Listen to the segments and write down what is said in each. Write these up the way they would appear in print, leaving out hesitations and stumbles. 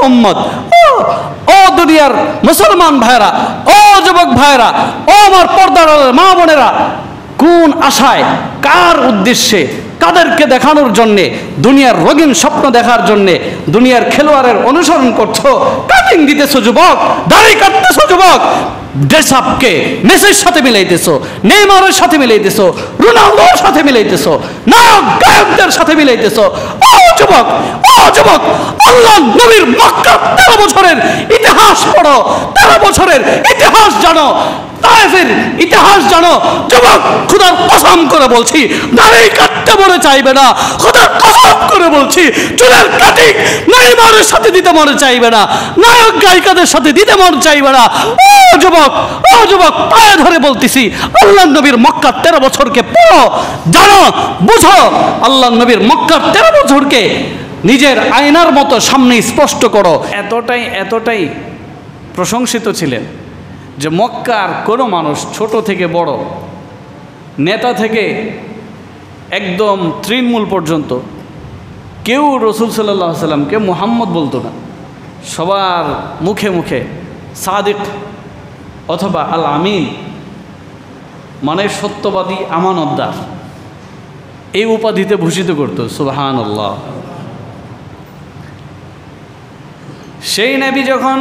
উম্মত, ও দুনিয়ার মুসলমান ভাইরা, ও যুবক ভাইরা, ও আমার পর্দার মা বোনেরা, কোন আশায়, কার উদ্দেশ্যে, কাদেরকে দেখানোর জন্যে, দুনিয়ার রঙিন স্বপ্ন দেখার জন্যে দুনিয়ার খেলোয়াড়ের অনুসরণ করছো? কাটিং দিতেছো যুবক, দাড়ি কাটতেছো যুবক, ড্রেস আপকে মেসির সাথে মিলাইতেছো, নেইমারের সাথে মিলাইতেছো, রোনালদোর সাথে মিলাইতেছো, নায়ক গায়কদের সাথে মিলাইতেছো। ও যুবক, ও যুবক, আল্লাহ নবীর মক্কা 13 বছরের ইতিহাস পড়ো, 13 বছরের ইতিহাস জানো, তায়েফের ইতিহাস জানো। যুবক, খোদার কসম করে বলছি, দাড়ি কাটতে মনে চাইবে না, খোদার কসম করে বলছি, চুলের কাটিং নেইমারের সাথে দিতে মনে চাইবে না, নায়ক গায়িকাদের সাথে দিতে মনে চাইবে না। ও যুবক, ও যুবক, পায়ে ধরে বলতেছি, আল্লাহ নবীর মক্কা 13 বছরকে পড়ো, জানো, বুঝো। আল্লাহ নবীর মক্কা 13 বছরকে নিজের আয়নার মতো সামনে স্পষ্ট করো। এতটাই প্রশংসিত ছিলেন যে মক্কার কোনো মানুষ, ছোট থেকে বড়, নেতা থেকে একদম তৃণমূল পর্যন্ত, কেউ রসুল সাল্লাল্লাহু আলাইহি সাল্লামকে মুহাম্মদ বলতো না। সবার মুখে মুখে সাদিক অথবা আল আমিন, মানে সত্যবাদী, আমানতদার, এই উপাধিতে ভূষিত করত। সুবহানাল্লাহ। সেই নবী যখন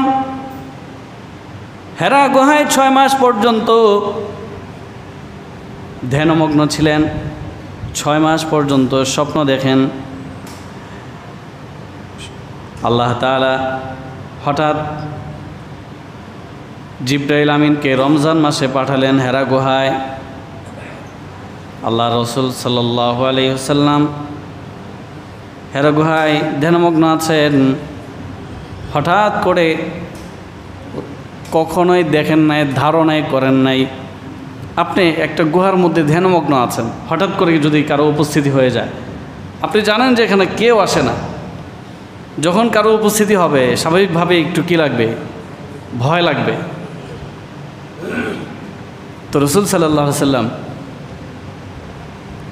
হেরা গুহায় 6 মাস পর্যন্ত ধ্যানমগ্ন ছিলেন, 6 মাস পর্যন্ত স্বপ্ন দেখেন, আল্লাহ তাআলা হঠাৎ জিবরাইল আমিনকে রমজান মাসে পাঠালেন হেরা গুহায়। আল্লাহ রসুল সাল্লাল্লাহু আলাইহি ওয়াসাল্লাম হেরা গুহায় ধ্যানমগ্ন আছেন। হঠাৎ করে, কখনোই দেখেন নাই, ধারণাই করেন নাই, আপনি একটা গুহার মধ্যে ধ্যানমগ্ন আছেন, হঠাৎ করে যদি কারো উপস্থিতি হয়ে যায়, আপনি জানেন যে এখানে কেউ আসে না। যখন কারো উপস্থিতি হবে, স্বাভাবিকভাবে একটু কী লাগবে? ভয় লাগবে। তো রসুল সাল্লাল্লাহু আলাইহি ওয়াসাল্লাম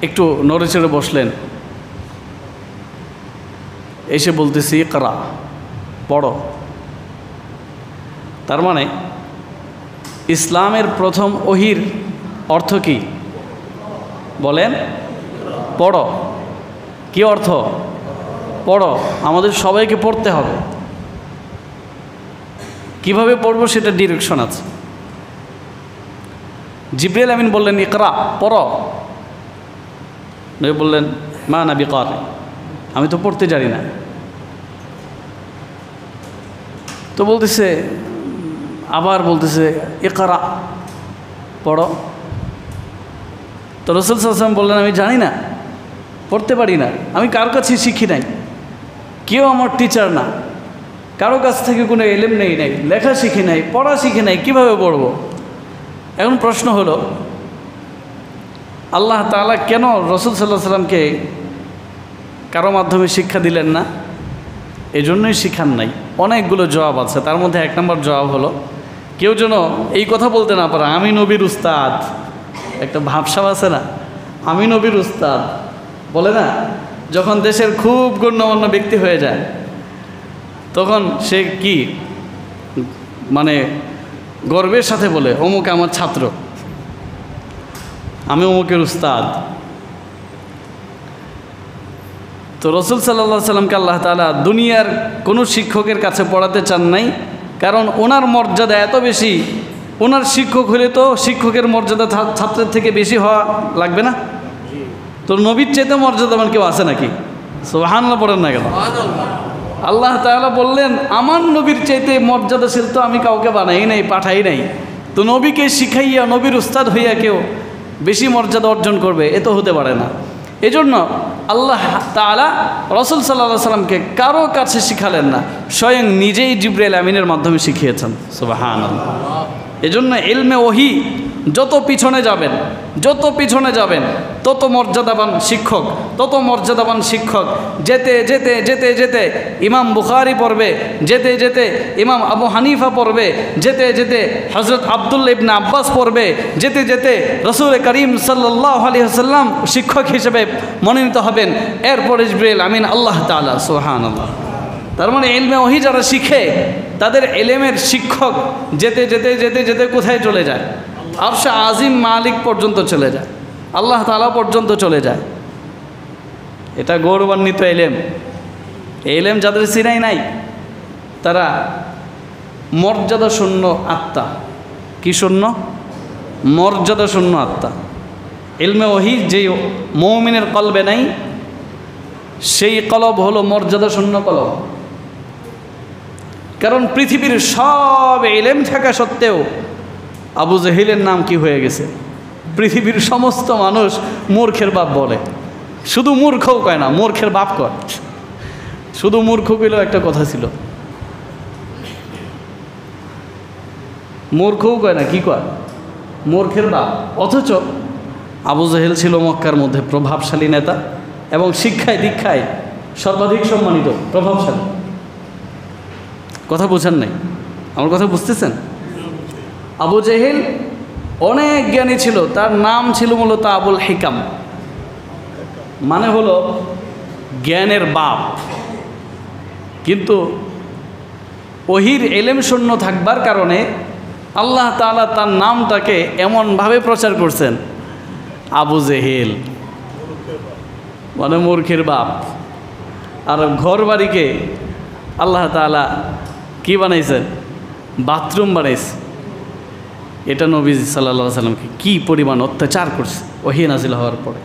একটু নড়েচড়ে বসলেন, এসে বলতেছি, ইকরা, পড়ো। তার মানে ইসলামের প্রথম ওহির অর্থ কি বলেন? পড়ো। কি অর্থ? পড়ো। আমাদের সবাইকে পড়তে হবে। কিভাবে পড়বো সেটা ডিরেকশন আছে। জিবরাইল আমিন বললেন, ইকরা, পড়ো। নবী বললেন, মা না বিকারি, আমি তো পড়তে জানি না। তো বলতেছে, আবার বলতেছে, ইকরা, পড়ো। তো রাসূল সাল্লাল্লাহু আলাইহি ওয়াসাল্লাম বললেন, আমি জানি না, পড়তে পারি না, আমি কার কাছে শিখি নাই, কেউ আমার টিচার না, কারো কাছ থেকে কোনো এলেম নেই, লেখা শিখি নাই, পড়া শিখি নাই, কীভাবে পড়ব? এখন প্রশ্ন হলো, আল্লাহ তাআলা কেন রাসূল সাল্লাল্লাহু আলাইহি ওয়াসাল্লামকে কারো মাধ্যমে শিক্ষা দিলেন না? এজন্যই শিখান নাই। অনেকগুলো জবাব আছে, তার মধ্যে 1 নম্বর জবাব হলো, কেউ যেন এই কথা বলতে না পারে, আমি নবীর উস্তাদ। একটা ভাবসাব আছে না, আমি নবীর উস্তাদ বলে না, যখন দেশের খুব গণ্যমান্য ব্যক্তি হয়ে যায়, তখন সে কি মানে গর্বের সাথে বলে, অমুক আমার ছাত্র, আমি অমুকের উস্তাদ। তো রাসূল সাল্লাল্লাহু আলাইহি ওয়াসাল্লামকে আল্লাহ তাআলা দুনিয়ার কোনো শিক্ষকের কাছে পড়াতে চান নাই, কারণ ওনার মর্যাদা এত বেশি। ওনার শিক্ষক হলে তো শিক্ষকের মর্যাদা ছাত্রের থেকে বেশি হওয়া লাগবে না? তো নবীর চাইতে মর্যাদাবান কেউ আছে নাকি? সুবহানাল্লাহ পড়েন না কেন? আল্লাহ তাআলা বললেন, আমার নবীর চাইতে মর্যাদাশীল তো আমি কাউকে বানাই নাই, পাঠাই নাই। তো নবীকে শিখাইয়া, নবীর উস্তাদ হইয়া কেউ বেশি মর্যাদা অর্জন করবে, এ তো হতে পারে না। এজন্য আল্লাহ তাআলা রাসূল সাল্লাল্লাহু আলাইহি ওয়াসাল্লামকে কারো কাছে শিখালেন না, স্বয়ং নিজেই জিবরাইল আমিনের মাধ্যমে শিখিয়েছেন। সুবহানাল্লাহ। এজন্য ইলমে ওহী যত পিছনে যাবেন, যত পিছনে যাবেন, তত মর্যাদাবান শিক্ষক, তত মর্যাদাবান শিক্ষক। যেতে যেতে যেতে যেতে ইমাম বুখারী পড়বে, যেতে যেতে ইমাম আবু হানিফা পড়বে, যেতে যেতে হযরত আব্দুল্লাহ ইবনে আব্বাস পড়বে, যেতে যেতে রাসূল করিম সাল্লাল্লাহু আলাইহি ওয়াসাল্লাম শিক্ষক হিসেবে মনোনীত হবেন। এরপরে জিবরাইল আমিন আল্লাহ তাআলা। সুবহানাল্লাহ। তার মানে ইলমে ওহী যারা শিখে তাদের ইলমের শিক্ষক যেতে যেতে যেতে যেতে কোথায় চলে যায়? আরশে আজিম মালিক পর্যন্ত চলে যায়, আল্লাহ তাআলা পর্যন্ত চলে যায়। এটা গৌরবান্বিত ইলম। ইলম যাদের সিনাই নাই তারা মর্যাদা শূন্য আত্মা। কি শূন্য? মর্যাদা শূন্য আত্মা। ইলমে ওহী যেই মুমিনের কলবে নাই সেই কলব হলো মর্যাদা শূন্য কলব। কারণ পৃথিবীর সব ইলম থাকা সত্ত্বেও আবু জেহেলের নাম কি হয়ে গেছে? পৃথিবীর সমস্ত মানুষ মূর্খের বাপ বলে। শুধু মূর্খও কয় না, মূর্খের বাপ কয়। শুধু মূর্খ কইলেও একটা কথা ছিল, মূর্খও কয় না, কি কয়? মূর্খের বাপ। অথচ আবু জেহেল ছিল মক্কার মধ্যে প্রভাবশালী নেতা এবং শিক্ষায় দীক্ষায় সর্বাধিক সম্মানিত, প্রভাবশালী। কথা বোঝেন নাই? আমার কথা বুঝতেছেন? আবু জেহেল অনেক জ্ঞানী ছিল, তার নাম ছিল মূলত আবুল হিকাম, মানে হলো জ্ঞানের বাপ। কিন্তু ওহীর ইলম শূন্য থাকবার কারণে আল্লাহ তাআলা তার নামটাকে এমনভাবে প্রচার করছেন, আবু জেহেল মানে মূর্খের বাপ। আর ঘর বাড়িকে আল্লাহ তাআলা কি বানাইছেন? বাথরুম বানাইছে। এটা নবীজি সাল্লাল্লাহু আলাইহি সাল্লামকে কী পরিমাণ অত্যাচার করছে ওহী নাজিল হওয়ার পরে,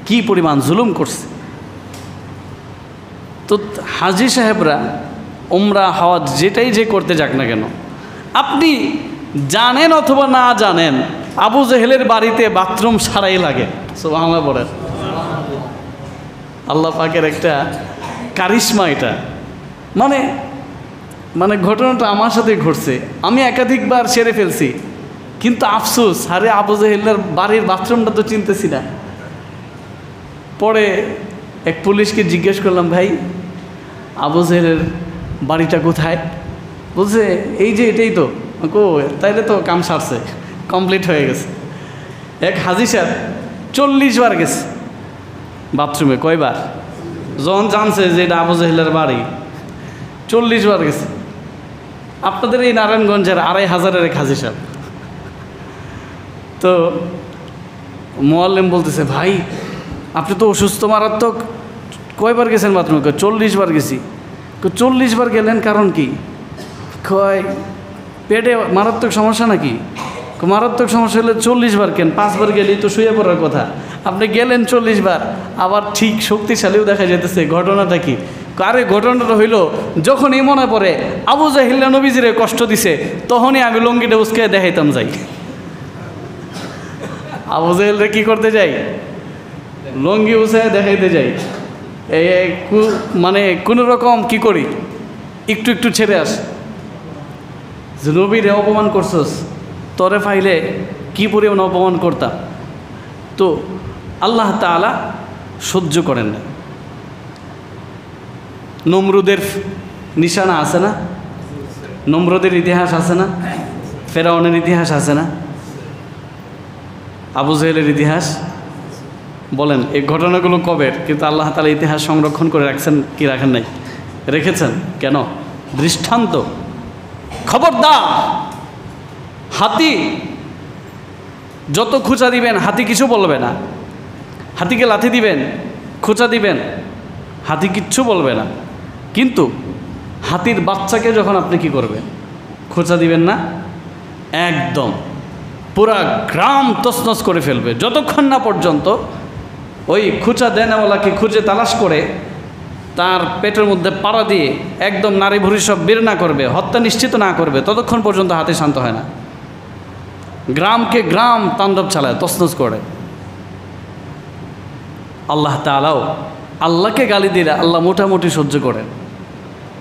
কী পরিমাণ জুলুম করছে। তো হাজী সাহেবরা উমরা হজ যেটাই যে করতে যাক না কেন, আপনি জানেন অথবা না জানেন আবু জেহেলের বাড়িতে বাথরুম সারাই লাগে। সুবহানাল্লাহ বলেন। আল্লাহ পাকের একটা কারিশমা এটা। মানে মানে ঘটনাটা আমার সাথে ঘটছে, আমি একাধিকবার সেরে ফেলছি, কিন্তু আফসোস, আরে আবু জেহেলের বাড়ির বাথরুমটা তো চিনতেছি না। পরে এক পুলিশকে জিজ্ঞেস করলাম, ভাই আবু জেহেলের বাড়িটা কোথায়? বলছে এই যে এটাই তো। কো তাইলে তো কাম সারছে, কমপ্লিট হয়ে গেছে। এক হাজী সাহেব 40 বার গেছে বাথরুমে। কয়বার? যখন জানছে যে এটা আবু জেহেলের বাড়ি, 40 বার গেছে। আপনাদের এই নারায়ণগঞ্জের 2500-এর এক হাজী সাহেব। তো মোয়াল্লেম বলতেছে, ভাই আপনি তো অসুস্থ মারাত্মক, কয়বার গেছেন বাথরুমে? 40 বার গেছি। 40 বার গেলেন কারণ কি? কয় পেটে মারাত্মক সমস্যা নাকি? মারাত্মক সমস্যা হলে 40 বার কেন? 5 বার গেলেই তো শুয়ে পড়ার কথা। আপনি গেলেন 40 বার, আবার ঠিক শক্তিশালীও দেখা যেতেছে। ঘটনাটা কি? আরে ঘটনাটা হইল, যখনই মনে পড়ে আবু জাহিল নবীজিরে কষ্ট দিছে, তখনই আমি লঙ্গিটা উস্কে দেখাইতাম যাই। আবু জাহিলরে কি করতে যাই? লঙ্গি উসে দেখাইতে যাই। এই মানে কোনো রকম কি করি, একটু একটু ছেড়ে আস। নবীরে অপমান করছস, তরে ফাইলে কি পরিমাণ অপমান করতাম। তো আল্লাহ তাআলা সহ্য করেন না। নমরুদের নিশানা আছে না? নমরুদের ইতিহাস আছে না? ফেরাউনের ইতিহাস আছে না? আবু জেহেলের ইতিহাস বলেন। এই ঘটনাগুলো কবের? কিন্তু আল্লাহ তাআলা ইতিহাস সংরক্ষণ করে রাখছেন কি রাখেন নাই? রেখেছেন। কেন? দৃষ্টান্ত। খবরদার, হাতি যত খোঁচা দিবেন হাতি কিছু বলবে না। হাতিকে লাথি দিবেন, খোঁচা দিবেন, হাতি কিচ্ছু বলবে না। কিন্তু হাতির বাচ্চাকে যখন আপনি কি করবেন? খোঁচা দিবেন না, একদম পুরা গ্রাম তছনছ করে ফেলবে। যতক্ষণ না পর্যন্ত ওই খোঁচা দেনওয়ালাকে খুঁজে তালাশ করে তার পেটের মধ্যে পাড়া দিয়ে একদম নারী ভুঁড়ি সব বের না করবে, হত্যা নিশ্চিত না করবে, ততক্ষণ পর্যন্ত হাতি শান্ত হয় না। গ্রামকে গ্রাম তাণ্ডব চালায়, তছনছ করে। আল্লাহ তাআলাও আল্লাহকে গালি দিলে আল্লাহ মোটামুটি সহ্য করেন,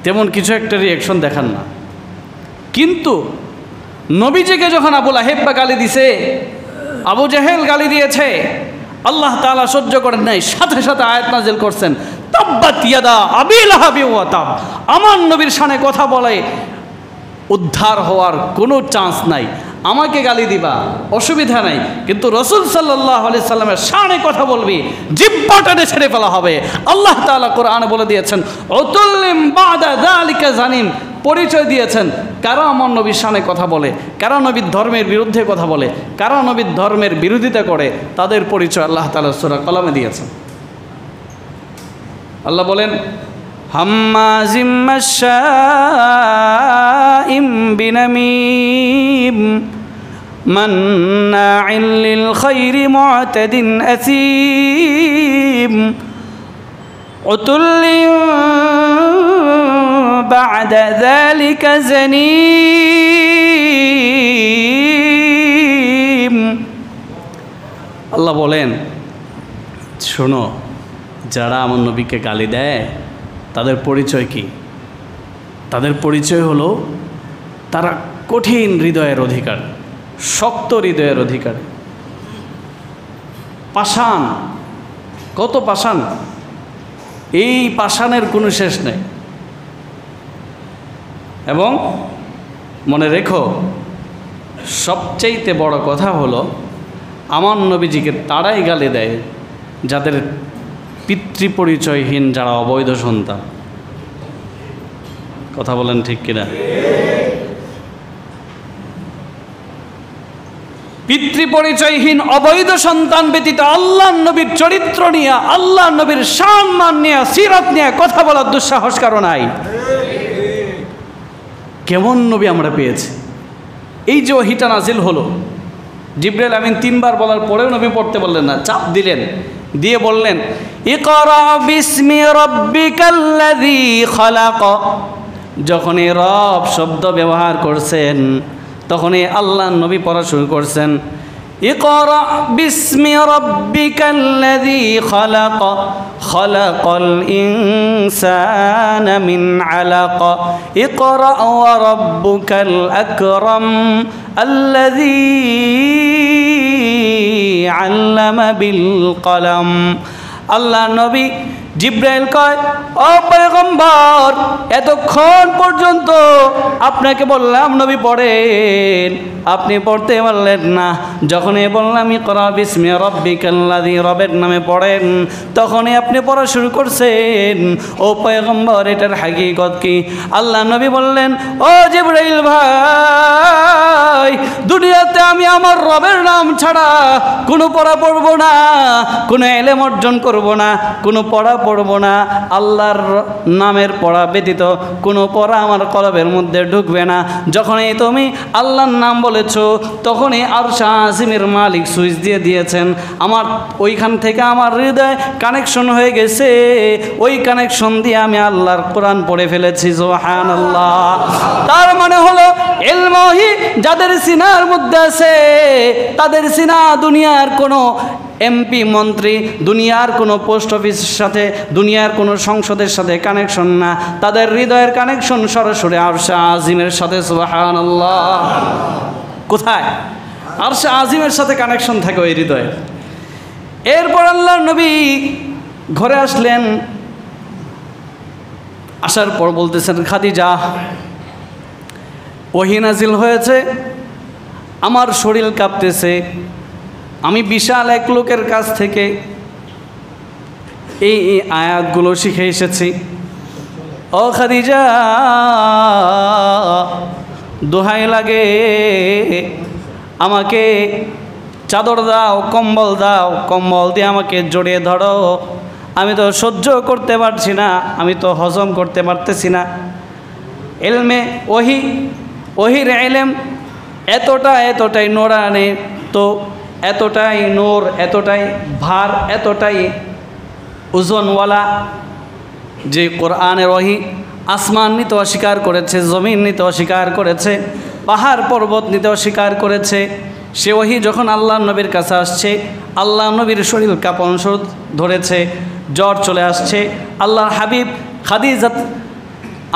তেমন কিছু একটা রিয়াকশন দেখান না। কিন্তু নবীজিকে যখন আবু লাহেব গালি দিছে, আবু জাহেল গালি দিয়েছে, আল্লাহ তাআলা সহ্য করেন নাই, সাথে সাথে আয়াত নাজিল করছেন, তাব্বাত ইয়াদা আবি লাহাবি ওয়া তাব। আমার নবীর শানে কথা বলে উদ্ধার হওয়ার কোনো চান্স নাই। আমাকে গালি দিবা, অসুবিধা নাই, কিন্তু রাসূল সাল্লাল্লাহু আলাইহি সাল্লামের শানে কথা বলবি, জিহ্বা টেনে ছেড়ে ফেলা হবে। আল্লাহ তাআলা কোরআনে বলে দিয়েছেন উতুল্লিম বাদা যালিকা জানিম, পরিচয় দিয়েছেন কারা আমার নবীর শানে কথা বলে, কারা নবীর ধর্মের বিরুদ্ধে কথা বলে, কারা নবীর ধর্মের বিরোধিতা করে, তাদের পরিচয় আল্লাহ তাআলা সূরা কলমে দিয়েছেন। আল্লাহ বলেন হাম্মাজিম মাশাইম বিনামিম মান্নাইল লিল খায়রি মু'তাদিন আসিম উতুল্লিন বা'দা যালিকা জানিম। আল্লাহ বলেন শোনো, যারা আমার নবীকে গালি দেয় তাদের পরিচয় কি? তাদের পরিচয় হলো তারা কঠিন হৃদয়ের অধিকার, শক্ত হৃদয়ের অধিকার। পাষাণ, কত পাষাণ, এই পাষাণের কোনো শেষ নেই। এবং মনে রেখো, সবচাইতে বড় কথা হলো আমার নবীজিকে তারাই গালি দেয় যাদের পিতৃপরিচয়হীন, যারা অবৈধ সন্তান। কথা বলেন ঠিক কিনা? পিতৃপরিচয়হীন অবৈধ সন্তান ব্যতীত আল্লাহর নবীর চরিত্র নিয়ে, আল্লাহর নবীর সম্মান নিয়ে, সিরাত নিয়ে কথা বলার দুঃসাহস কারো নাই। কেমন নবী আমরা পেয়েছি! এই যে ওহীটা নাজিল হলো, জিবরাইল আমিন 3 বার বলার পরেও নবী পড়তে বললেন না, চাপ দিলেন, দিয়ে বললেন ইকরা বিসমি রাব্বিকাল্লাযী খালাক। যখনই রব শব্দ ব্যবহার করছেন তখনই আল্লাহ নবী পড়া শুরু করছেন ইকরা বিসমি রাব্বিকাল্লাযী খালাক খালাকাল ইনসানা মিন আলাক ইকরা ওয়া রাব্বুকাল আকরাম আল্লাযী আল্লামা বিল কলম। আল্লাহ নবী জিবরাইল কয়, ও পয়গম্বর, এতক্ষণ পর্যন্ত আপনাকে বললাম নবী পড়েন, আপনি পড়তে পারলেন না। যখনই বললাম ইকরা বিসমি রাব্বিকাল্লাযী, রবের নামে পড়েন, তখনই আপনি পড়া শুরু করছেন। ও পয়গম্বর, এটার হাকিকত কি? আল্লাহ নবী বললেন, ও জিবরাইল ভাই, দুনিয়াতে আমি আমার রবের নাম ছাড়া কোনো পড়া পড়ব না, কোনো ইলম অর্জন করব না, কোনো পড়া পড়ব না। আল্লাহর নামের পড়া ব্যতীত কোনো পড়া আমার কলবের মধ্যে ঢুকবে না। যখনই তুমি আল্লাহর নাম বলেছো, তখনই আরশ আজিমের মালিক সুইচ দিয়ে দিয়েছেন। আমার ওইখান থেকে আমার হৃদয় কানেকশন হয়ে গেছে, ওই কানেকশন দিয়ে আমি আল্লাহর কোরআন পড়ে ফেলেছি। সুবহানাল্লাহ। তার মানে হলো ইলম ওহী যাদের সিনার মধ্যে আছে, তাদের সিনা দুনিয়ার কোনো এমপি মন্ত্রী, দুনিয়ার কোনো পোস্ট অফিসের সাথে, দুনিয়ার কোনো সংসদের সাথে কানেকশন না, তাদের হৃদয়ের কানেকশন সরাসরি আরশ আজিমের সাথে। সুবহানাল্লাহ। কোথায়? আরশ আজিমের সাথে কানেকশন থাকে ওই হৃদয়ে। এরপর আল্লাহর নবী ঘরে আসলেন, আসার পর বলতেছেন, খাদিজা, ওহী নাজিল হয়েছে, আমার শরীর কাঁপতেছে, আমি বিশাল এক লোকের কাছ থেকে এই আয়াতগুলো শিখে এসেছি। ও খাদিজা, দোহাই লাগে, আমাকে চাদর দাও, কম্বল দাও, কম্বল দিয়ে আমাকে জড়িয়ে ধরো, আমি তো সহ্য করতে পারছি না, আমি তো হজম করতে পারতেছি না। ইলমে ওহী, ওহীর ইলম এতটাই নোরানি, তো এতটাই নূর, এতটাই ভার, এতটাই ওজনওয়ালা যে কোরআনের ওহী আসমান নিতে অস্বীকার করেছে, জমিন নিতে অস্বীকার করেছে, পাহাড় পর্বত নিতে অস্বীকার করেছে। সে ওহী যখন আল্লাহ নবীর কাছে আসছে, আল্লাহ নবীর শরীর কাঁপন ধরেছে, জ্বর চলে আসছে। আল্লাহর হাবিব খাদিজাত,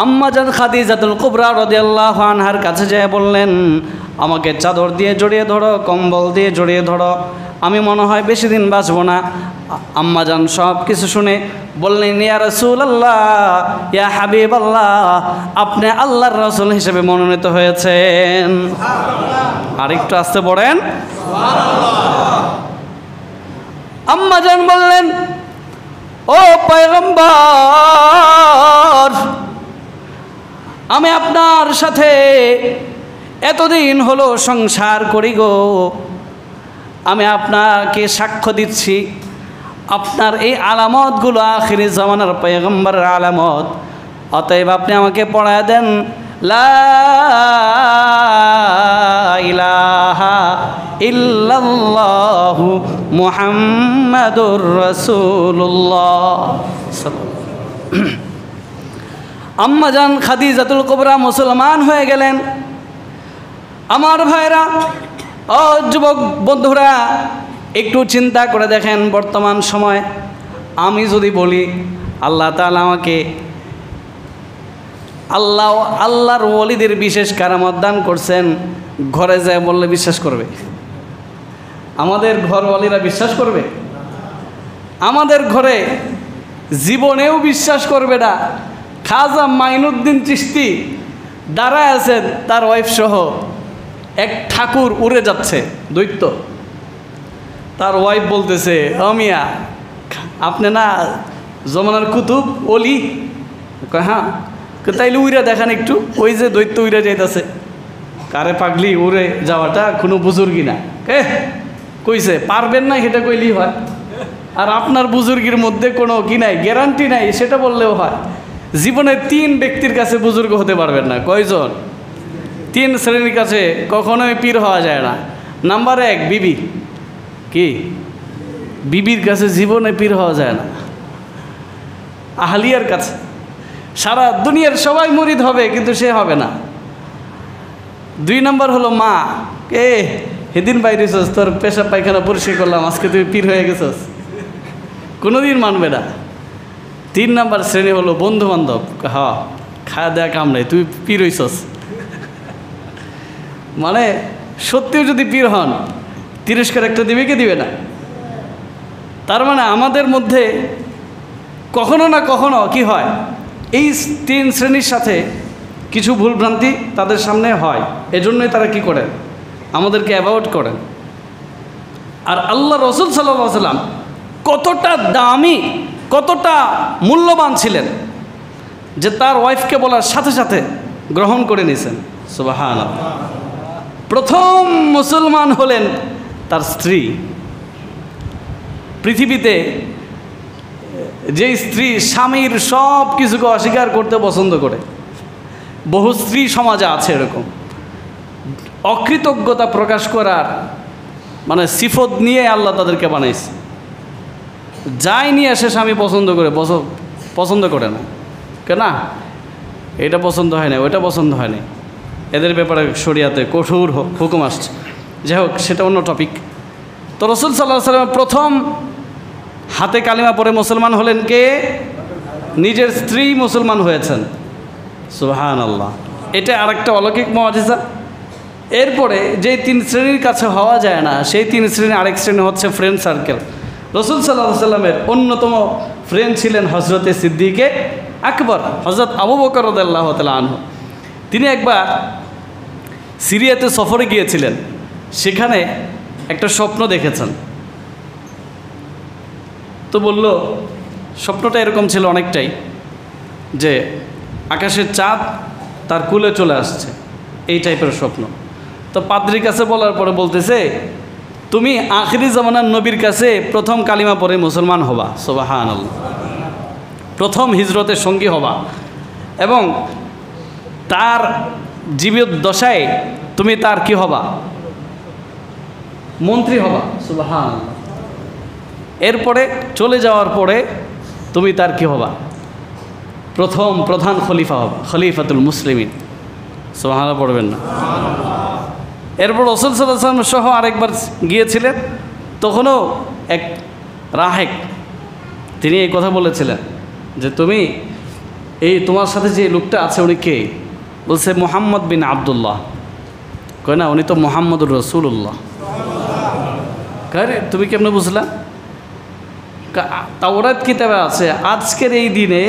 আম্মাজান খাদিজাতুল কুবরা রাদিয়াল্লাহু আনহার কাছে যেয়ে বললেন, আমাকে চাদর দিয়ে জড়িয়ে ধরো, কম্বল দিয়ে জড়িয়ে ধরো, আমি মনে হয় বেশি দিন বাঁচব না। আম্মাজান সব কিছু শুনে বললেন, ইয়া রাসূলুল্লাহ, ইয়া হাবিবাল্লাহ, আপনি আল্লাহর রাসূল হিসেবে মনোনীত হয়েছেন। আরেকটু আস্তে পড়েন। আম্মাজান বললেন, ও পয়গম্বর, আমি আপনার সাথে এতদিন হলো সংসার করি গো, আমি আপনাকে সাক্ষ্য দিচ্ছি আপনার এই আলামতগুলো আখিরি জামানার পয়গম্বরের আলামত। অতএব আপনি আমাকে পড়ায় দেন লা ইলাহা ইল্লাল্লাহু মুহাম্মাদুর রাসূলুল্লাহ। আম্মাজান খাদিজাতুল কুবরা মুসলমান হয়ে গেলেন। আমার ভাইরা ও যুবক বন্ধুরা, একটু চিন্তা করে দেখেন, বর্তমান সময় আমি যদি বলি আল্লাহ তাআলা আমাকে আল্লাহর ওলিদের বিশেষ কারামত দান করছেন, ঘরে যায় বললে বিশ্বাস করবে? আমাদের ঘরওয়ালিরা বিশ্বাস করবে? আমাদের ঘরে জীবনেও বিশ্বাস করবে না। খাজা মাইনুদ্দিন চিশতি দাঁড়ায় আছেন তার ওয়াইফ সহ, এক ঠাকুর উড়ে যাচ্ছে দৈত্য, তার ওয়াইফ বলতেছে, অমিয়া আপনি না জমানার কুতুব অলি? হ্যাঁ। তাইলে উইরা দেখান একটু, ওই যে দৈত্য উইরা যাইতেছে। কারে পাগলি, উড়ে যাওয়াটা কোনো বুজুর্গি না। কইছে পারবেন না, সেটা কইলেই হয়। আর আপনার বুজুর্গির মধ্যে কোনো কি নাই, গ্যারান্টি নাই, সেটা বললেও হয়। জীবনে 3 ব্যক্তির কাছে বুজুর্গ হতে পারবেন না। কয়জন? 3 শ্রেণীর কাছে কখনোই পীর হওয়া যায় না। নাম্বার 1 বিবি। কি? বিবির কাছে জীবনে পীর হওয়া যায় না। আহলিয়ার কাছে সারা দুনিয়ার সবাই মুরিদ হবে, কিন্তু সে হবে না। 2 নম্বর হলো মা। সেদিন বাইরেছস, তোর পেশাব পায়খানা পরিষ্কার করলাম, আজকে তুই পীর হয়ে গেছস, কোনোদিন মানবে না। 3 নম্বর শ্রেণী হলো বন্ধু বান্ধব। হ্যাঁ, খাওয়া দেয়া কাম নাই, তুই পীর হইছস। মানে সত্যিও যদি পীর হন, তিরস্কার একটা দিবে কি দিবে না? তার মানে আমাদের মধ্যে কখনো না কখনো কি হয়, এই 3 শ্রেণীর সাথে কিছু ভুলভ্রান্তি তাদের সামনে হয়। এজন্যই তারা কি করেন, আমাদেরকে অ্যাভয়েড করেন। আর আল্লাহ রাসূল সাল্লাল্লাহু আলাইহি ওয়াসাল্লাম কতটা দামি, কতটা মূল্যবান ছিলেন যে তার ওয়াইফকে বলার সাথে সাথে গ্রহণ করে নিয়েছেন। সুবহানাল্লাহ। প্রথম মুসলমান হলেন তার স্ত্রী। পৃথিবীতে যে স্ত্রী স্বামীর সব কিছুকে অস্বীকার করতে পছন্দ করে, বহু স্ত্রী সমাজে আছে এরকম। অকৃতজ্ঞতা প্রকাশ করার মানে সিফত নিয়ে আল্লাহ তাদেরকে বানাইছে। যাই নিয়ে আসে স্বামী পছন্দ করে, পছন্দ করে না, কেন? এটা পছন্দ হয় না, ওইটা পছন্দ হয় না। এদের ব্যাপারে শরিয়াতে কঠোর হুকুম আসছে। যাই হোক, সেটা অন্য টপিক। তো রাসূল সাল্লাল্লাহু আলাইহি ওয়াসাল্লাম প্রথম হাতে কালিমা পড়ে মুসলমান হলেন কে? নিজের স্ত্রী মুসলমান হয়েছেন। সুবহানাল্লাহ। এটা আরেকটা অলৌকিক মুআজিজা। এরপরে যে 3 শ্রেণীর কাছে হওয়া যায় না, সেই 3 শ্রেণী আরেক শ্রেণী হচ্ছে ফ্রেন্ড সার্কেল। রাসূল সাল্লাল্লাহু আলাইহি ওয়াসাল্লামের অন্যতম ফ্রেন্ড ছিলেন হযরতে সিদ্দিকে আকবর, হযরত আবু বকর রাদিয়াল্লাহু তাআলা আনহু। তিনি একবার সিরিয়াতে সফরে গিয়েছিলেন, সেখানে একটা স্বপ্ন দেখেছেন। তো বলল, স্বপ্নটা এরকম ছিল অনেকটাই, যে আকাশের চাঁদ তার কুলে চলে আসছে, এই টাইপের স্বপ্ন। তো পাদ্রীর কাছে বলার পরে বলতেছে, তুমি আখিরি জামানার নবীর কাছে প্রথম কালিমা পড়ে মুসলমান হবা। সুবহানাল্লাহ। প্রথম হিজরতের সঙ্গী হবা এবং তার জীবিত দশায় তুমি তার কি হবা? মন্ত্রী হবা। সুবহানাল্লাহ। এরপরে চলে যাওয়ার পরে তুমি তার কি হবা? প্রথম প্রধান খলিফা হবা, খলিফাতুল মুসলিমিন। সুবহানাল্লাহ পড়বেন না? এরপর রাসূল সাল্লাল্লাহু আলাইহি ওয়াসাল্লাম সহ আরেকবার গিয়েছিলেন, তখনও এক রাহেক তিনি এই কথা বলেছিলেন যে তুমি এই তোমার সাথে যে লোকটা আছে উনি কে? বলছে মুহাম্মদ বিন আবদুল্লাহ। কয় না, উনি তো মুহাম্মদুর রাসূলুল্লাহ। কারে তুমি কেমনে বুঝলা? তাওরাত কিতাবে আছে আজকের এই দিনে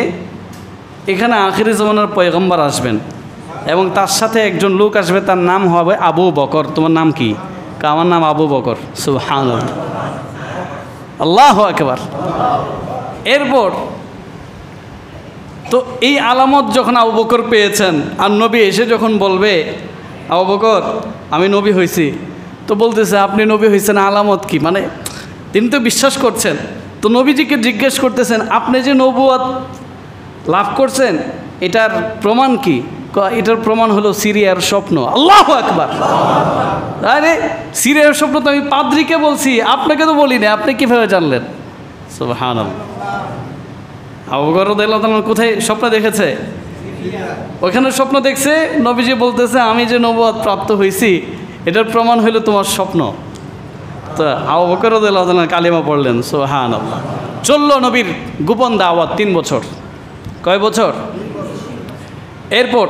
এখানে আখিরি জামানার পয়গম্বর আসবেন এবং তার সাথে একজন লোক আসবে, তার নাম হবে আবু বকর। তোমার নাম কি? আমার নাম আবু বকর। সুবহানাল্লাহ, আল্লাহু আকবার। এরপর তো এই আলামত যখন আবু বকর পেয়েছেন, আর নবী এসে যখন বলবে আবু বকর আমি নবী হয়েছি, তো বলতেছে আপনি নবী হয়েছেন, আলামত কি? মানে তিনি তো বিশ্বাস করছেন। তো নবীজিকে জিজ্ঞেস করতেছেন আপনি যে নবুয়ত লাভ করছেন এটার প্রমাণ কি? এটার প্রমাণ হলো সিরিয়ার স্বপ্ন। আল্লাহু আকবার। আরে সিরিয়ার স্বপ্ন তো আমি পাদ্রীকে বলছি, আপনাকে তো বলিনি, আপনি কিভাবে জানলেন? সুবহানাল্লাহ। আবু বকর রাদিয়াল্লাহু তাআলা কোথায় স্বপ্ন দেখেছে? ওখানে স্বপ্ন দেখছে। নবীজি বলতেছে আমি যে নবুয়ত প্রাপ্ত হয়েছি এটার প্রমাণ হইল তোমার স্বপ্ন। তো আবু বকর রাদিয়াল্লাহু তাআলা কালিমা পড়লেন। সুবহানাল্লাহ। চলল নবীর গোপন দাওয়াত 3 বছর। কয় বছর? এরপর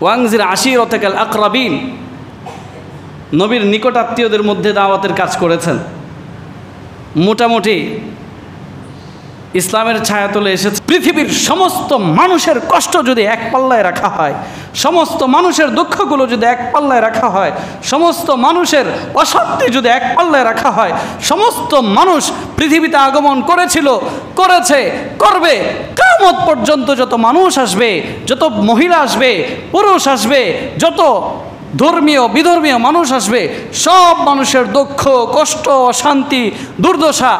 ওয়াংজির আশিরাতাকাল আকরাবিন, নবীর নিকট আত্মীয়দের মধ্যে দাওয়াতের কাজ করেছেন। মোটামুটি ইসলামের ছায়াতলে এসেছে। পৃথিবীর সমস্ত মানুষের কষ্ট যদি এক পাল্লায় রাখা হয়, সমস্ত মানুষের দুঃখগুলো যদি এক পাল্লায় রাখা হয়, সমস্ত মানুষের অশান্তি যদি এক পাল্লায় রাখা হয়, সমস্ত মানুষ পৃথিবীতে আগমন করেছিল, করেছে, করবে, কিয়ামত পর্যন্ত যত মানুষ আসবে, যত মহিলা আসবে, পুরুষ আসবে, যত ধর্মীয় বিধর্মীয় মানুষ আসবে, সব মানুষের দুঃখ কষ্ট অশান্তি দুর্দশা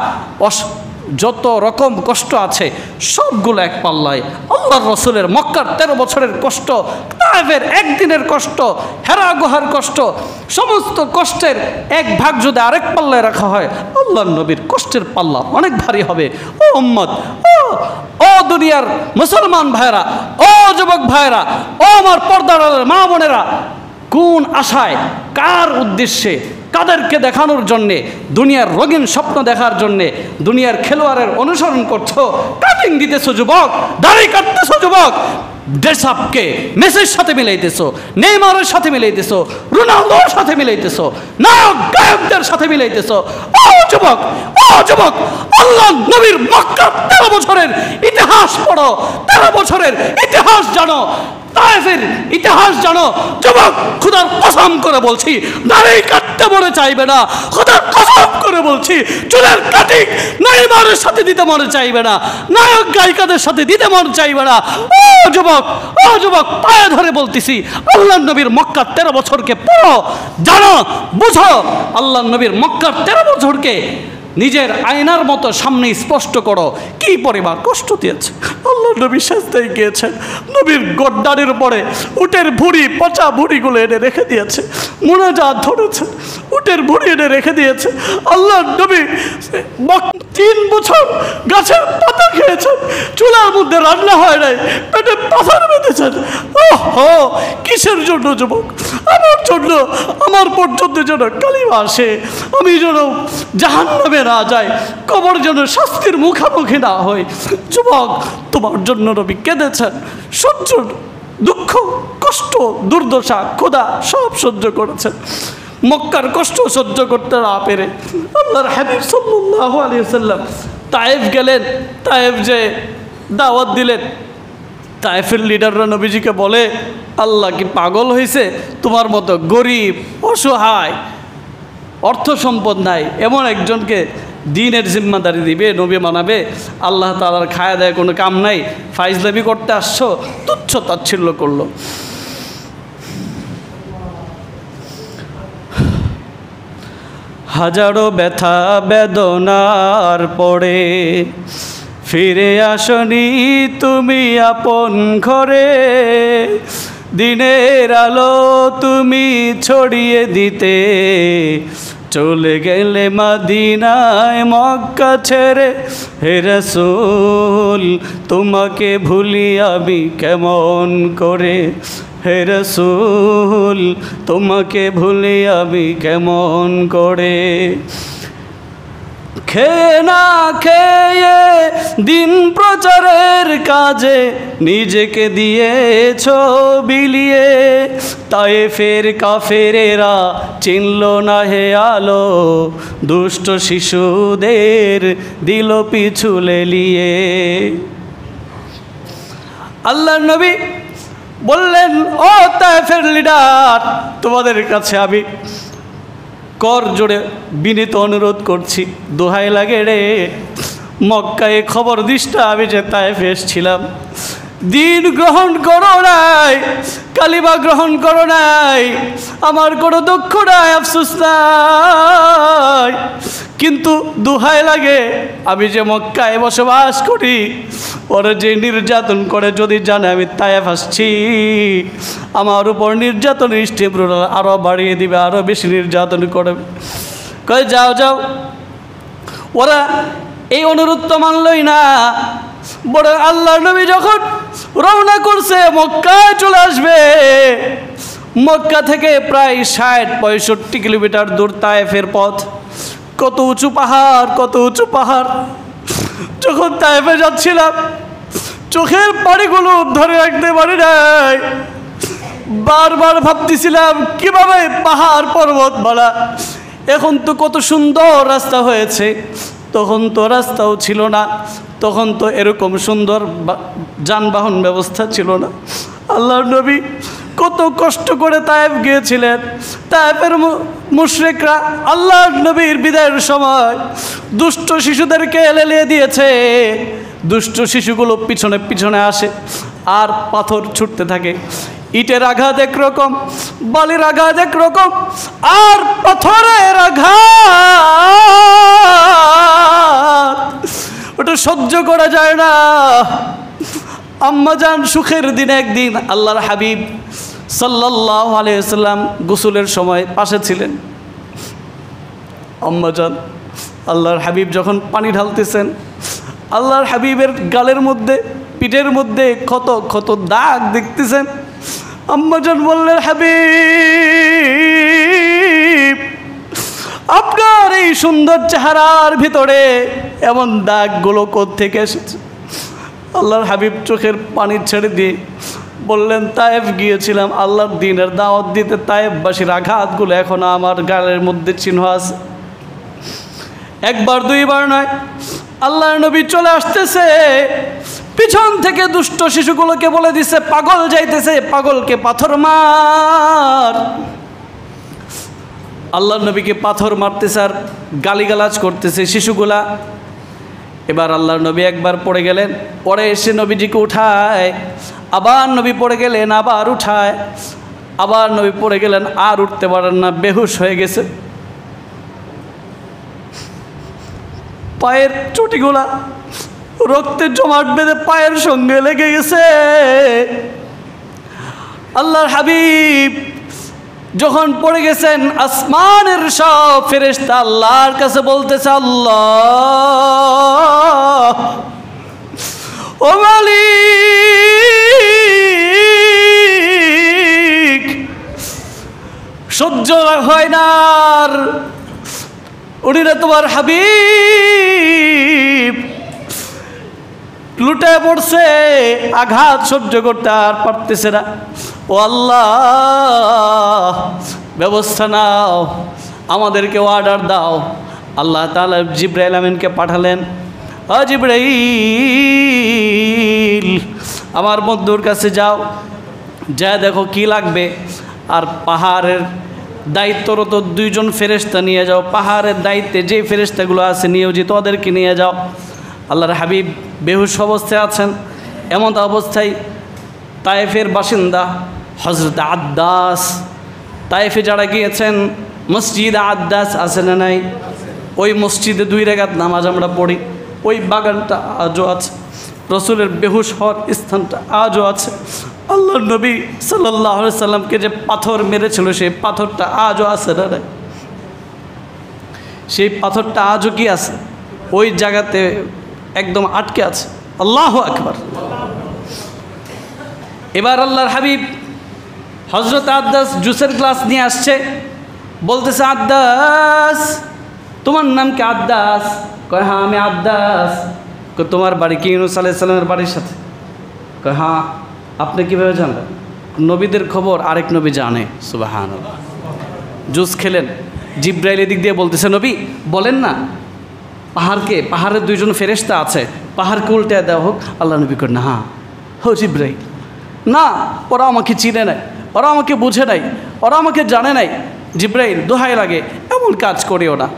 যত রকম কষ্ট আছে সবগুলো এক পাল্লায়। আল্লাহর রসুলের মক্কার 13 বছরের কষ্ট, তায়েফের একদিনের কষ্ট, হেরা গুহার কষ্ট, সমস্ত কষ্টের এক ভাগ যদি আরেক পাল্লায় রাখা হয় আল্লাহর নবীর কষ্টের পাল্লা অনেক ভারী হবে। ও উম্মত, ও দুনিয়ার মুসলমান ভাইরা, ও যুবক ভাইরা, ও আমার পর্দার মা বোনেরা, কোন আশায় কার উদ্দেশ্যে কাদেরকে দেখানোর জন্যে, দুনিয়ার রঙিন স্বপ্ন দেখার জন্যে দুনিয়ার খেলোয়াড়ের অনুসরণ করছো, কাটিং দিতেছো যুবক, দাড়ি কাটতেছো যুবক, ড্রেস আপকে মেসির সাথে মিলাইতেছো, নেইমারের সাথে মিলাইতেছো, রোনালদোর সাথে মিলাইতেছো, নায়ক গায়কদের সাথে মিলাইতেছো। ও যুবক, ও যুবক, আল্লাহ নবীর মক্কা 13 বছরের ইতিহাস পড়ো, 13 বছরের ইতিহাস জানো, তায়েফের ইতিহাস জানো। যুবক, খোদার কসম করে বলছি দাড়ি কাটতে মনে চাইবে না, খোদার কসম করে বলছি চুলের কাটিং নেইমারের সাথে দিতে মনে চাইবে না, নায়ক গায়িকাদের সাথে দিতে মনে চাইবে না। ও যুবক, ও যুবক, পায়ে ধরে বলতেছি আল্লাহ নবীর মক্কার 13 বছরকে পড়ো, জানো, বুঝো। আল্লাহ নবীর মক্কার 13 বছরকে নিজের আয়নার মতো সামনে স্পষ্ট করো, কি পরিমাণ কষ্ট দিয়েছে। আল্লাহ নবী সাজদায় গিয়েছেন, নবীর গড্ডারের উপরে উটের ভুঁড়ি, পচা ভুঁড়িগুলো এনে রেখে দিয়েছে, মুনাজাত ধরেছে, উটের ভুঁড়ি এনে রেখে দিয়েছে। আল্লাহ নবী 3 বছর গাছের পাতা খেয়েছেন, চুলার মধ্যে রান্না হয় নাই, পেটে পাথর বেঁধেছেন। ওহো, কিসের জন্য যুবক? আমার জন্য, আমার পর্যন্ত যেন কালিমা আসে, আমি যেন জাহান্নামে না যাই, কবর যেন শাস্তির মুখোমুখি না হই। যুবক, তোমার জন্য নবী কেঁদেছেন, সহ্য দুঃখ কষ্ট দুর্দশা ক্ষুধা সব সহ্য করেছেন। মক্কার কষ্ট সহ্য করতে না পেরে আল্লাহর হাবিব সাল্লাল্লাহু আলাইহি ওয়াসাল্লাম তায়েফ গেলেন। তায়েফ যে দাওয়াত দিলেন, তায়েফের লিডাররা নবীজিকে বলে আল্লাহ কি পাগল হয়েছে? তোমার মতো গরিব অসহায় অর্থ সম্পদ নাই এমন একজনকে দিনের জিম্মাদারি দিবে, নবী মানাবে? আল্লাহ তাআলার খায়া দেয় কোনো কাম নাই, ফাইজলামি করতে আসছো? তুচ্ছ তাচ্ছিল্য করলো। হাজারো ব্যথা বেদনার পরে ফিরে আসনি তুমি আপন ঘরে, দিনের আলো তুমি ছড়িয়ে দিতে চলে গেলে মদিনায় মক্কা ছেড়ে। হে রাসূল, তোমাকে ভুলি আমি কেমন করে? হে রাসূল, তোমাকে ভুলি আমি কেমন করে? খেয়ে না খেয়ে দিন প্রচারের কাজে নিজেকে দিয়েছ বিলিয়ে, তায়েফের কাফেরেরা চিনল না হে আলো, দুষ্ট শিশুদের দিল পিছু লেলিয়ে। আল্লাহর নবী বললেন, ও তায়েফের লিডার, তোমাদের কাছে আমি কর জোড়ে বিনীত অনুরোধ করছি, দোহাই লাগে রে, মক্কায় খবর দিসটা আমি যে তায়েফে এসেছিলাম, দিন গ্রহণ করো নাই, কালিমা গ্রহণ করো নাই, আমার কোনো দুঃখ নাই, আফসোস নাই, কিন্তু দোহাই লাগে আমি যে মক্কায় বসবাস করি, ওরা যে নির্যাতন করে যদি জানে আমি তায়েফ আসছি, আমার উপর নির্যাতন আরও বাড়িয়ে দিবে, আরও বেশি নির্যাতন করবে। কয় যাও যাও। ওরা এই অনুরোধ তো মানলই না, বড় আল্লাহর নবী যখন রওনা করছে মক্কায় চলে আসবে, মক্কা থেকে প্রায় ৬০-৬৫ কিলোমিটার দূর তায়েফের পথ, কত উঁচু পাহাড়, কত উঁচু পাহাড়। যখন তায়েফে যাচ্ছিলাম চোখের পানিগুলো ধরে রাখতে পারি নাই, বারবার ভাবতেছিলাম কিভাবে পাহাড় পর্বত মালা, এখন তো কত সুন্দর রাস্তা হয়েছে, তখন তো রাস্তাও ছিল না, তখন তো এরকম সুন্দর যানবাহন ব্যবস্থা ছিল না। আল্লাহর নবী কত কষ্ট করে তায়েফ গিয়েছিলেন। তায়েফের মুশরিকরা আল্লাহর নবীর বিদায়ের সময় দুষ্ট শিশুদেরকে লেলিয়ে দিয়েছে, দুষ্ট শিশুগুলো পিছনে পিছনে আসে আর পাথর ছুটতে থাকে, ইটের আঘাত একরকম, বালির আঘাত একরকম, আর পাথরের আঘাত ওটা সহ্য করা যায় না। আম্মাজান সুখের দিনে একদিন আল্লাহর হাবিব সাল্লাল্লাহু আলাইহি ওয়াসাল্লাম গোসলের সময় পাশে ছিলেন। আম্মাজান আল্লাহর হাবিব যখন পানি ঢালতেছেন, আল্লাহর হাবিবের গালের মধ্যে, পিঠের মধ্যে ক্ষত ক্ষত দাগ দেখতেছেন। আম্মাজান বললেন, হাবিব, আপনার এই সুন্দর চেহারার ভিতরে এমন দাগগুলো কোত্থেকে এসেছে? আল্লাহর হাবিব চোখের পানি ছেড়ে দিয়ে বললেন, তায়েফ গিয়েছিলাম আল্লাহর দ্বীনের দাওয়াত দিতে, তায়েফবাসীর আঘাতগুলো এখনো আমার গালের মধ্যে চিহ্ন আছে। একবার দুইবার নয়, আল্লাহর নবী চলে আসতেছে, পিছন থেকে দুষ্ট শিশুগুলোকে বলে দিছে, পাগল যাইতেছে, পাগলকে পাথর মার। আল্লাহর নবীকে পাথর মারতেছে আর গালিগালাজ করতেছে শিশুগুলা। এবার আল্লাহর নবী একবার পড়ে গেলেন, পরে এসে নবীজিকে উঠায়, আবার নবী পড়ে গেলেন, আবার উঠায়, আবার নবী পড়ে গেলেন, আর উঠতে পারেন না, বেহুশ হয়ে গেছে। পায়ের চটিগুলা রক্তের জমাট বেঁধে পায়ের সঙ্গে লেগে গেছে। আল্লাহর হাবিব যখন পড়ে গেছেন, আসমানের সব ফেরেশতা আল্লাহর কাছে বলতেছে, আল্লাহ ও মালিক, সহ্য হয় না, উনি তোমার হাবিব লুটে পড়ছে, আঘাত সহ্য করতে আর পারতেছে না। ও আল্লাহ, ব্যবস্থা নাও, আমাদেরকে অর্ডার দাও। আল্লাহ তাআলা জিবরাইল আমিনকে পাঠালেন, ও জিবরাইল, আমার বন্ধুর কাছে যাও, যা দেখো কি লাগবে, আর পাহাড়ের দায়িত্বরত 2 জন ফেরেশতা নিয়ে যাও, পাহাড়ের দায়িত্বে যে ফেরেশতাগুলো আছে নিয়োজিত, ওদেরকে নিয়ে যাও। আল্লাহর হাবিব বেহুশ অবস্থায় আছেন। এমন অবস্থায় তায়েফের বাসিন্দা হযরত আদ্দাস, তায়েফে যারা গিয়েছেন মসজিদ আদ্দাস আছে না নাই? ওই মসজিদে 2 রাকাত নামাজ আমরা পড়ি, ওই বাগানটা আজও আছে, রসুলের বেহুশ হওয়ার স্থানটা আজও আছে। আল্লাহর নবী সাল্লাল্লাহু আলাইহি সাল্লামকে যে পাথর মেরেছিল, সেই পাথরটা আজও আছে না নাই? সেই পাথরটা আজও কি আছে? ওই জায়গাতে একদম আটকে আছে। আল্লাহু আকবার। এবার আল্লাহর হাবিব হযরত আদ্দাস জুসের গ্লাস নিয়ে আসছে, বলতেছে, আদ্দাস তোমার নাম কি আদ্দাস? কয় হ্যাঁ আমি আদ্দাস। তোমার বাড়ি কি ইউনূস আলাইহিস সালামের বাড়ির সাথে? কয় হ্যাঁ। আপনি কীভাবে জানলেন? নবীদের খবর আরেক নবী জানে। সুবহানাল্লাহ। জুস খেলেন, জিব্রাইল এদিক দিয়ে বলতেছে নবী বলেন না পাহাড়ের দুইজন ফেরেশতা আছে, পাহাড়কে উল্টে দেওয়া হোক। আল্লাহ নবী করেন না হ্যাঁ হো জিব্রাইল, না ওরা আমাকে চিনে নাই, ওরা আমাকে বুঝে নাই, ওরা আমাকে জানে নাই। জিব্রাইল দোহাই লাগে এমন কাজ করিও না।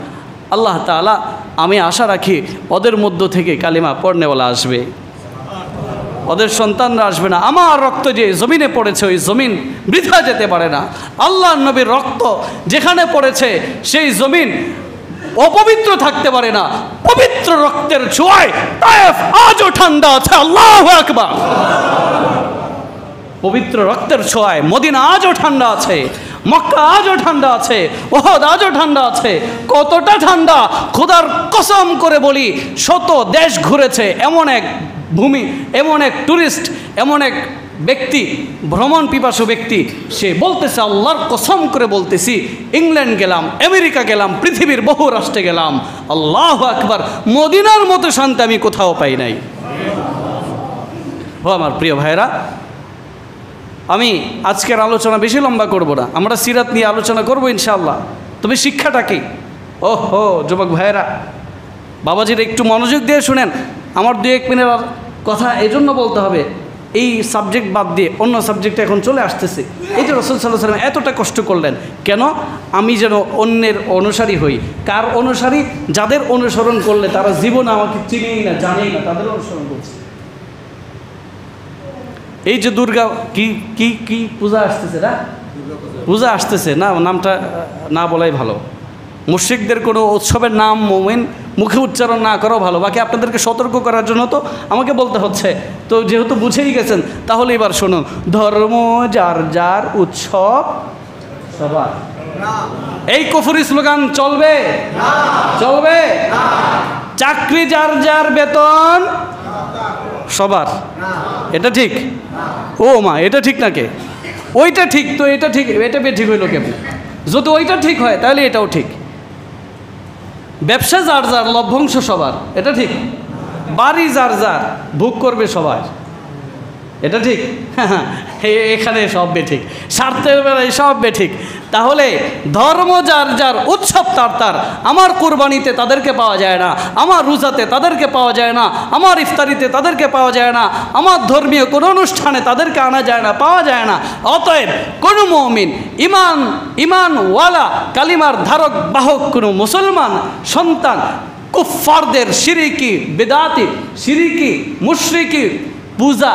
আল্লাহ তাআলা আমি আশা রাখি ওদের মধ্য থেকে কালিমা পড়নেওয়ালা আসবে, ওদের সন্তানরা আসবে না। আমার রক্ত যে জমিনে পড়েছে ওই জমিন বৃথা যেতে পারে না। আল্লাহর নবীর রক্ত যেখানে পড়েছে সেই জমিন অপবিত্র থাকতে পারে না। পবিত্র রক্তের ছোঁয়ায় তায়েফ আজও ঠান্ডা আছে। আল্লাহু আকবার। পবিত্র রক্তের ছোঁয়ায় মদিনা আজও ঠান্ডা আছে, মক্কা আজও ঠান্ডা আছে, ওহদ আজও ঠান্ডা আছে। কতটা ঠান্ডা খোদার কসম করে বলি, শত দেশ ঘুরেছে এমন এক ভূমি, এমন এক টুরিস্ট, এমন এক ব্যক্তি, ভ্রমণ পিপাসু ব্যক্তি, সে বলতেছে আল্লাহর কসম করে বলতেছি ইংল্যান্ড গেলাম, আমেরিকা গেলাম, পৃথিবীর বহু রাষ্ট্রে গেলাম, আল্লাহু আকবার, মদিনার মতো শান্তি আমি কোথাও পাই নাই। ও আমার প্রিয় ভাইরা, আমি আজকের আলোচনা বেশি লম্বা করব না, আমরা সিরাত নিয়ে আলোচনা করব ইনশাআল্লাহ। তবে শিক্ষাটা কি? ওহো যুবক ভাইয়েরা, বাবাজির একটু মনোযোগ দিয়ে শুনেন। আমার 2-1 মিনিট কথা এজন্য বলতে হবে, এই সাবজেক্ট বাদ দিয়ে অন্য সাবজেক্টে এখন চলে আসতেছে। এই যে রাসূল সাল্লাল্লাহু আলাইহি ওয়াসাল্লাম এতটা কষ্ট করলেন কেন? আমি যেন অন্যের অনুসারী হই। কার অনুসারী? যাদের অনুসরণ করলে তারা জীবনে আমাকে চিনেই না, জানেই না, তাদের অনুসরণ করছে। এই যে দুর্গা কি কি কি পূজা আসতেছে না, পূজা আসতেছে না, নামটা না বলাই ভালো। মুশরিকদের কোনো উৎসবের নাম মোমেন মুখে উচ্চারণ না করাও ভালো। বাকি আপনাদেরকে সতর্ক করার জন্য তো আমাকে বলতে হচ্ছে, তো যেহেতু বুঝেই গেছেন তাহলে এবার শুনুন। ধর্ম যার যার, উৎসব সবার। এই কুফরি স্লোগান চলবে? চলবে? চাকরি যার যার, বেতন সবার, এটা ঠিক? ও মা, এটা ঠিক নাকি? ওইটা ঠিক তো, এটা ঠিক, এটা ঠিক হইল কেমন? যদি ওইটা ঠিক হয় তাহলে এটাও ঠিক। ব্যবসা যার যার, লভ্যাংশ সবার, এটা ঠিক? বাড়ি যার যার, ভোগ করবে সবাই, এটা ঠিক? এখানে সব বেঠিক, স্বার্থের বেলায় সব বেঠিক। তাহলে ধর্ম যার যার, উৎসব তার তার। আমার কুরবানিতে তাদেরকে পাওয়া যায় না, আমার রোজাতে তাদেরকে পাওয়া যায় না, আমার ইফতারিতে তাদেরকে পাওয়া যায় না, আমার ধর্মীয় কোনো অনুষ্ঠানে তাদেরকে আনা যায় না, পাওয়া যায় না। অতএব কোনো মুমিন, ইমানওয়ালা, কালিমার ধারক বাহক কোনো মুসলমান সন্তান কুফফারদের শিরকি, বিদআতি, শিরকি, মুশরিকি পূজা,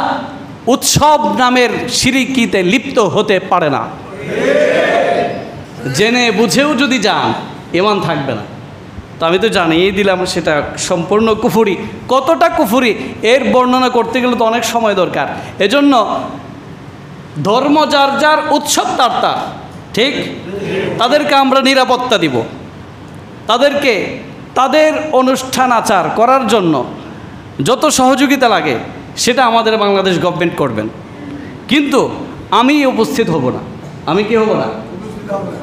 উৎসব নামের শিরকিতে লিপ্ত হতে পারে না। জেনে বুঝেও যদি যান, ইমান থাকবে না। তো আমি তো জানিয়ে দিলাম সেটা সম্পূর্ণ কুফরি। কতটা কুফরি এর বর্ণনা করতে গেলে তো অনেক সময় দরকার। এজন্য ধর্ম যার যার, উৎসব তার তার, ঠিক? তাদেরকে আমরা নিরাপত্তা দিব, তাদেরকে তাদের অনুষ্ঠান আচার করার জন্য যত সহযোগিতা লাগে সেটা আমাদের বাংলাদেশ গভর্নমেন্ট করবেন। কিন্তু আমি উপস্থিত হব না। আমি কি হব না?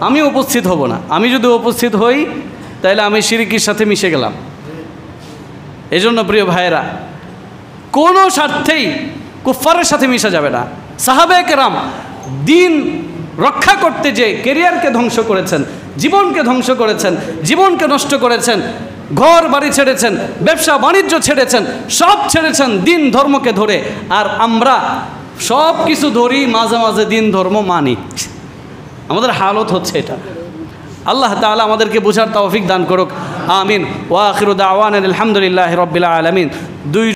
আমি উপস্থিত হব না। আমি যদি উপস্থিত হই তাহলে আমি শিরকির সাথে মিশে গেলাম। এজন্য প্রিয় ভাইয়েরা, কোনো স্বার্থেই কুফফারের সাথে মিশা যাবে না। সাহাবায়ে কেরাম দিন রক্ষা করতে যে ক্যারিয়ারকে ধ্বংস করেছেন, জীবনকে ধ্বংস করেছেন, জীবনকে নষ্ট করেছেন, ঘর বাড়ি ছেড়েছেন, ব্যবসা বাণিজ্য ছেড়েছেন, সব ছেড়েছেন দিন ধর্মকে ধরে। আর আমরা সব কিছু ধরি, মাঝে মাঝে দিন ধর্ম মানি। আমাদের হালত হচ্ছে এটা। আল্লাহ তাআলা আমাদেরকে বোঝার তৌফিক দান করুক। আমিন। ওয়া আখিরু দাওয়ানা আলহামদুলিল্লাহি রাব্বিল আলামিন।